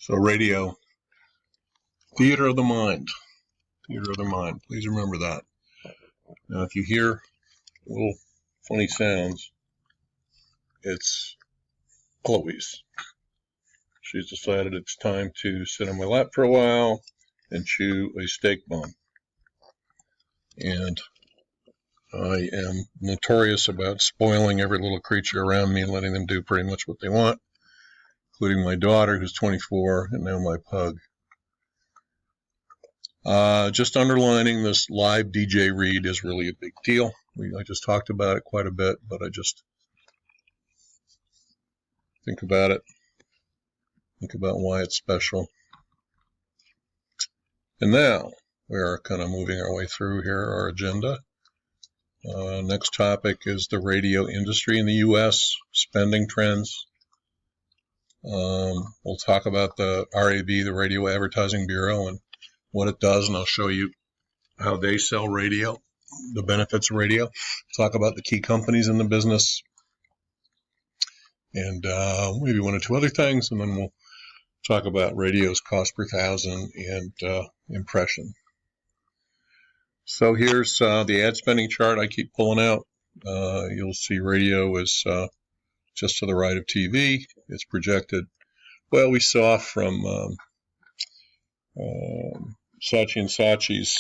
So radio, theater of the mind. Theater of the mind. Please remember that. Now, if you hear little funny sounds, it's Chloe's. She's decided it's time to sit on my lap for a while and chew a steak bun. And I am notorious about spoiling every little creature around me and letting them do pretty much what they want, including my daughter, who's 24, and now my pug. Just underlining this live DJ read is really a big deal. I just talked about it quite a bit, but I just think about it. Think about why it's special. And now we are kind of moving our way through here, our agenda. Next topic is the radio industry in the U.S., spending trends. We'll talk about the RAB, the Radio Advertising Bureau, and what it does, and I'll show you how they sell radio, the benefits of radio. Talk about the key companies in the business, and maybe one or two other things, and then we'll talk about radio's cost per thousand and impression. So here's the ad spending chart I keep pulling out. You'll see radio is just to the right of TV. It's projected. Well, we saw from Saatchi & Saatchi's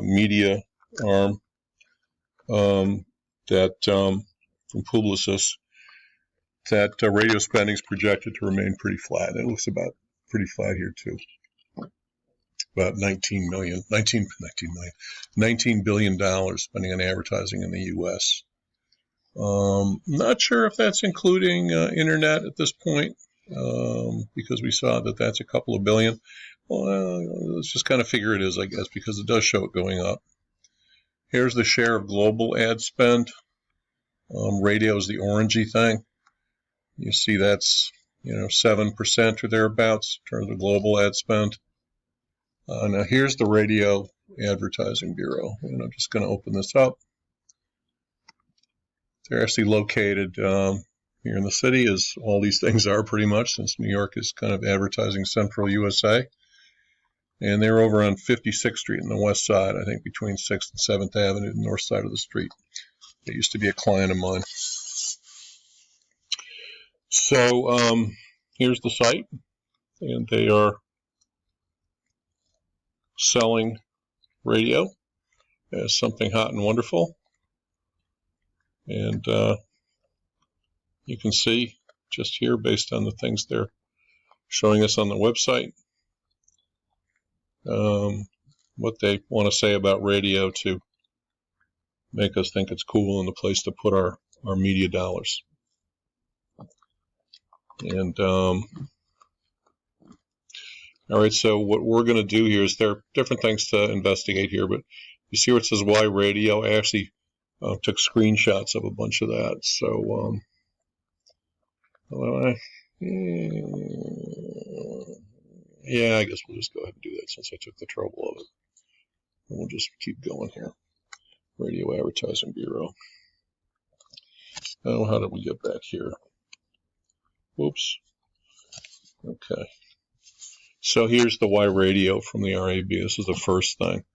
media arm that from Publicis that radio spending is projected to remain pretty flat. It looks about pretty flat here too. About $19 billion spending on advertising in the U.S. Not sure if that's including internet at this point, because we saw that that's a couple of billion. Well, let's just kind of figure it is, I guess, because it does show it going up. Here's the share of global ad spend. Radio is the orangey thing. You see that's 7% or thereabouts in terms of global ad spend. Now here's the Radio Advertising Bureau, and I'm just going to open this up. They're actually located here in the city, as all these things are pretty much, since New York is kind of advertising central USA. And they're over on 56th Street on the west side, I think between 6th and 7th Avenue, the north side of the street. They used to be a client of mine. So here's the site, and they are selling radio as something hot and wonderful. And you can see just here, based on the things they're showing us on the website, what they want to say about radio to make us think it's cool and the place to put our media dollars. And all right, so what we're going to do here is there are different things to investigate here, but you see where it says why radio? I actually took screenshots of a bunch of that. So yeah, I guess we'll just go ahead and do that since I took the trouble of it. And we'll just keep going here. Radio Advertising Bureau. Oh, how did we get back here? Whoops. Okay. So here's the why radio from the RAB. This is the first thing.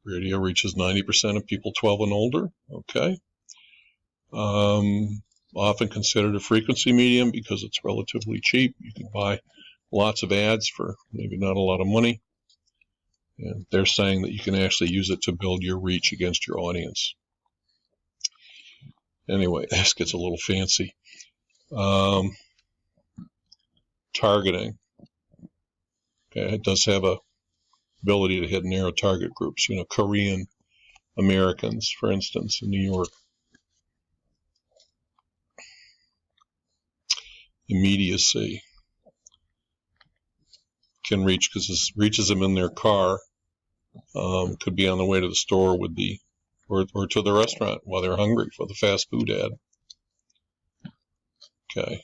Radio reaches 90% of people 12 and older. Okay. Often considered a frequency medium because it's relatively cheap. You can buy lots of ads for maybe not a lot of money. And they're saying that you can actually use it to build your reach against your audience. Anyway, this gets a little fancy. Targeting. Okay, it does have a ability to hit narrow target groups. Korean Americans, for instance, in New York. Immediacy can reach because it reaches them in their car. Could be on the way to the store or to the restaurant while they're hungry for the fast food ad. Okay,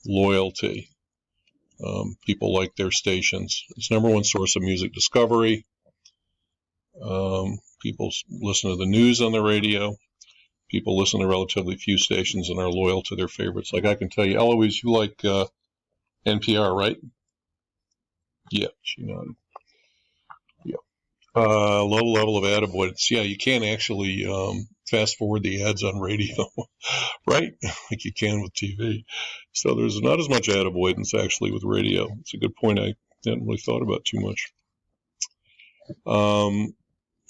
loyalty. People like their stations. It's number one source of music discovery. People listen to the news on the radio. People listen to relatively few stations and are loyal to their favorites. Like I can tell you, Eloise, you like NPR, right? Yeah, she nodded. Yeah. Low level of ad avoidance. Yeah, you can't actually fast forward the ads on radio, right? Like you can with TV. So there's not as much ad avoidance actually with radio. It's a good point I hadn't really thought about too much.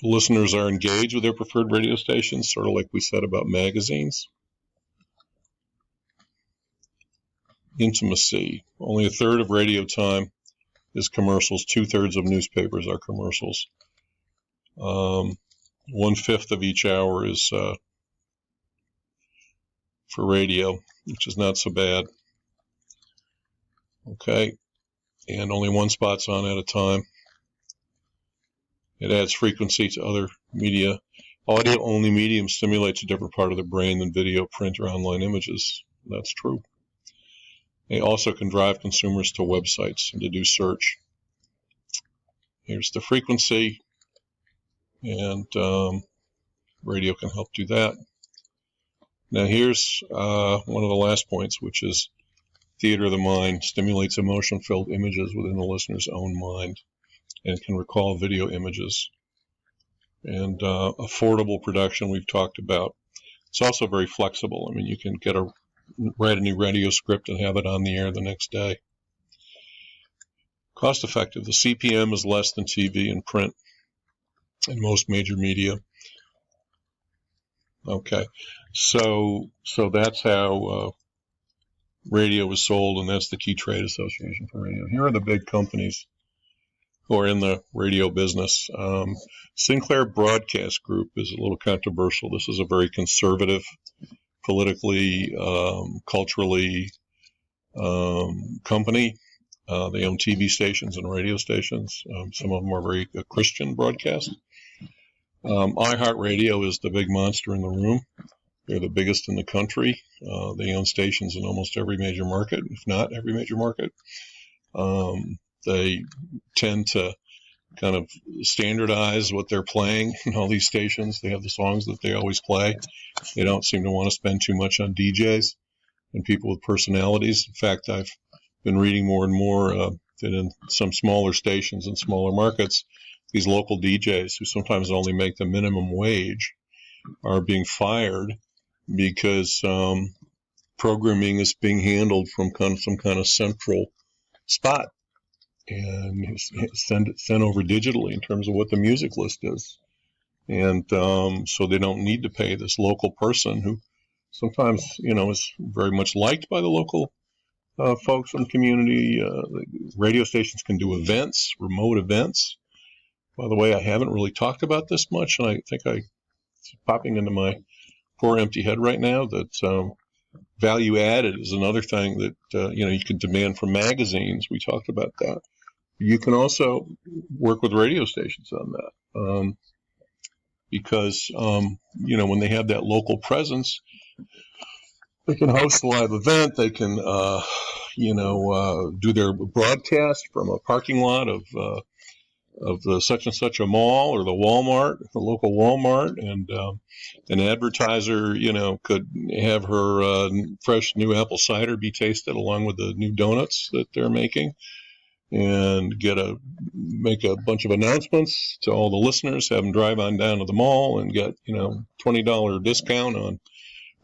Listeners are engaged with their preferred radio stations, sort of like we said about magazines. Intimacy. Only a third of radio time is commercials. 2/3 of newspapers are commercials. 1/5 of each hour is for radio, which is not so bad. Okay. And only one spot's on at a time. It adds frequency to other media. Audio-only medium stimulates a different part of the brain than video, print, or online images. That's true. They also can drive consumers to websites and to do search. Here's the frequency, and radio can help do that. Now here's one of the last points, which is theater of the mind. Stimulates emotion-filled images within the listener's own mind and can recall video images. And affordable production we've talked about. It's also very flexible. I mean, you can write a new radio script and have it on the air the next day. Cost effective. The CPM is less than TV and print in most major media. Okay, so that's how radio is sold, and that's the Key Trade Association for Radio. Here are the big companies who are in the radio business. Sinclair Broadcast Group is a little controversial. This is a very conservative, politically, culturally company. They own TV stations and radio stations. Some of them are very Christian broadcast. iHeartRadio is the big monster in the room. They're the biggest in the country. They own stations in almost every major market, if not every major market. They tend to kind of standardize what they're playing in all these stations. They have the songs that they always play. They don't seem to want to spend too much on DJs and people with personalities. In fact, I've been reading more and more that in some smaller stations and smaller markets, these local DJs who sometimes only make the minimum wage are being fired because programming is being handled from some kind of central spot and sent over digitally in terms of what the music list is. And so they don't need to pay this local person who sometimes, is very much liked by the local folks in the community. Radio stations can do events, remote events. By the way, I haven't really talked about this much, and I think it's popping into my poor empty head right now that value added is another thing that, you can demand from magazines. We talked about that. You can also work with radio stations on that because, when they have that local presence, they can host a live event. They can, do their broadcast from a parking lot of the such and such a mall or the Walmart, the local Walmart, and an advertiser, could have her fresh new apple cider be tasted along with the new donuts that they're making, and make a bunch of announcements to all the listeners, have them drive on down to the mall and get, $20 discount on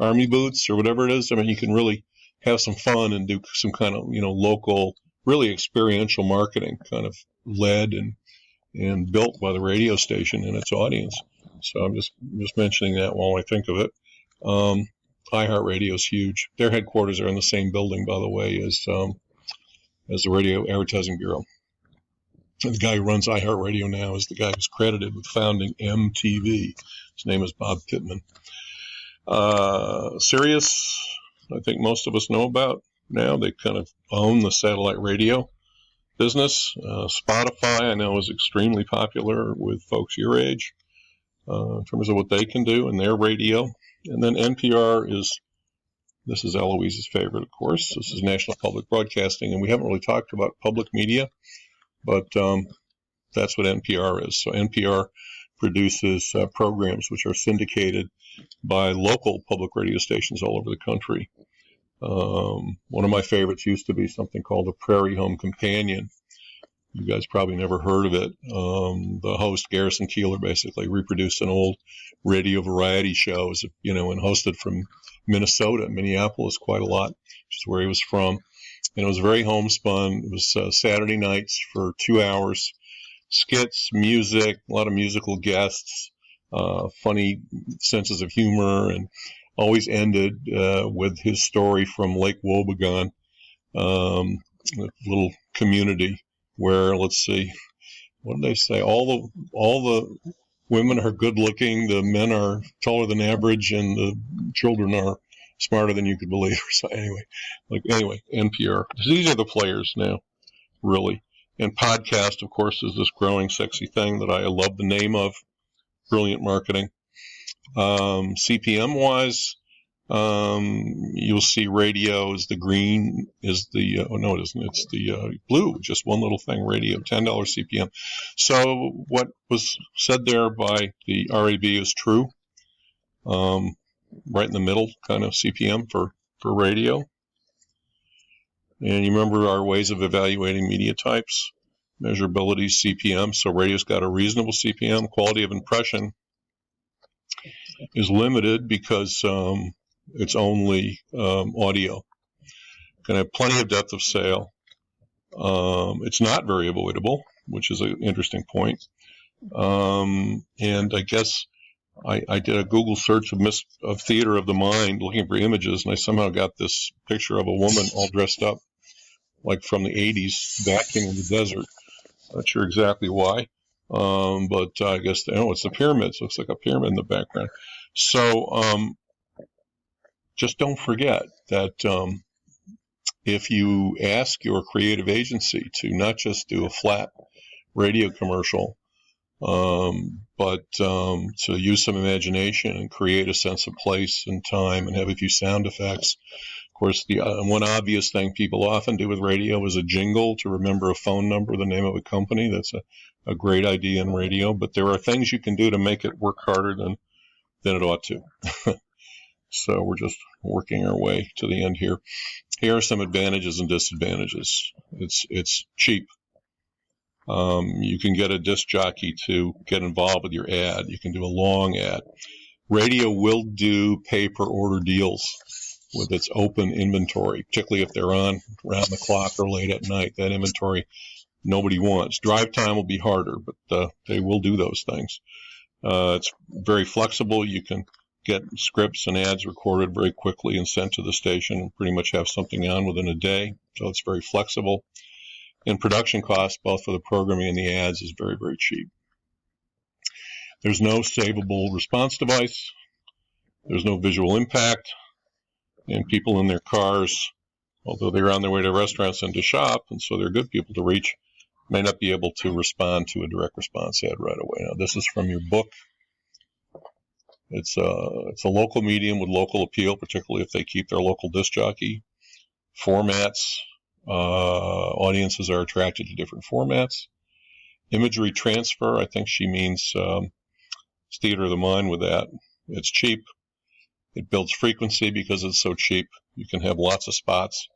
army boots or whatever it is. I mean, you can really have some fun and do some kind of, local, really experiential marketing, kind of led and built by the radio station and its audience. So I'm just mentioning that while I think of it. iHeartRadio is huge. Their headquarters are in the same building, by the way, as the Radio Advertising Bureau. And the guy who runs iHeartRadio now is the guy who's credited with founding MTV. His name is Bob Pittman. Sirius, I think most of us know about now. They kind of own the satellite radio business. Spotify, I know, is extremely popular with folks your age in terms of what they can do in their radio. And then NPR this is Eloise's favorite, of course. This is National Public Broadcasting, and we haven't really talked about public media, but that's what NPR is. So NPR produces programs which are syndicated by local public radio stations all over the country. One of my favorites used to be something called the Prairie Home Companion. You guys probably never heard of it. The host, Garrison Keillor, basically reproduced an old radio variety show, and hosted from Minneapolis quite a lot, which is where he was from. And it was very homespun. It was Saturday nights for 2 hours. Skits, music, a lot of musical guests, funny senses of humor, and always ended with his story from Lake Wobegon, a little community where, let's see, what did they say? All the women are good looking, the men are taller than average, and the children are smarter than you could believe. So anyway, NPR. These are the players now, really. And podcast, of course, is this growing sexy thing that I love the name of. Brilliant marketing. CPM-wise, you'll see radio is the green, is the, no, it isn't. It's the blue, just one little thing, radio, $10 CPM. So what was said there by the RAB is true. Right in the middle kind of CPM for radio. And you remember our ways of evaluating media types, measurability, CPM. So radio's got a reasonable CPM. Quality of impression is limited because it's only audio. Can have plenty of depth of sale. It's not very avoidable, which is an interesting point. And I guess I did a Google search of theater of the mind looking for images, and I somehow got this picture of a woman all dressed up like from the 80s, vacuuming in the desert. Not sure exactly why, but I guess it's the pyramids. Looks like a pyramid in the background. So just don't forget that if you ask your creative agency to not just do a flat radio commercial, but to use some imagination and create a sense of place and time and have a few sound effects. Of course, the one obvious thing people often do with radio is a jingle to remember a phone number, the name of a company. That's a great idea in radio, but there are things you can do to make it work harder than it ought to. So we're just working our way to the end here. Here are some advantages and disadvantages. It's cheap. You can get a disc jockey to get involved with your ad. You can do a long ad. Radio will do pay-per-order deals with its open inventory, particularly if they're on around the clock or late at night. That inventory nobody wants. Drive time will be harder, but they will do those things. It's very flexible. You can get scripts and ads recorded very quickly and sent to the station and pretty much have something on within a day. So it's very flexible. And production costs, both for the programming and the ads, is very, very cheap. There's no savable response device. There's no visual impact. And people in their cars, although they're on their way to restaurants and to shop, and so they're good people to reach, may not be able to respond to a direct response ad right away. Now, this is from your book. It's a local medium with local appeal, particularly if they keep their local disc jockey. Formats. Audiences are attracted to different formats. Imagery transfer, I think she means it's theater of the mind with that. It's cheap. It builds frequency because it's so cheap. You can have lots of spots.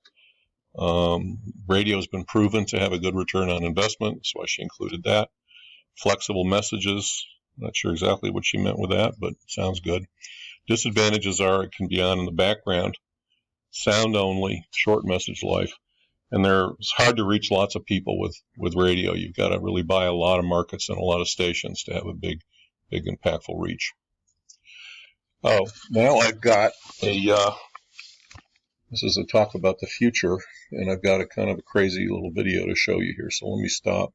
Radio has been proven to have a good return on investment. That's why she included that. Flexible messages. Not sure exactly what she meant with that, but it sounds good. Disadvantages are it can be on in the background, sound only, short message life. And it's hard to reach lots of people with radio. You've got to really buy a lot of markets and a lot of stations to have a big, impactful reach. Oh, now I've got this is a talk about the future, and I've got a kind of a crazy little video to show you here. So let me stop.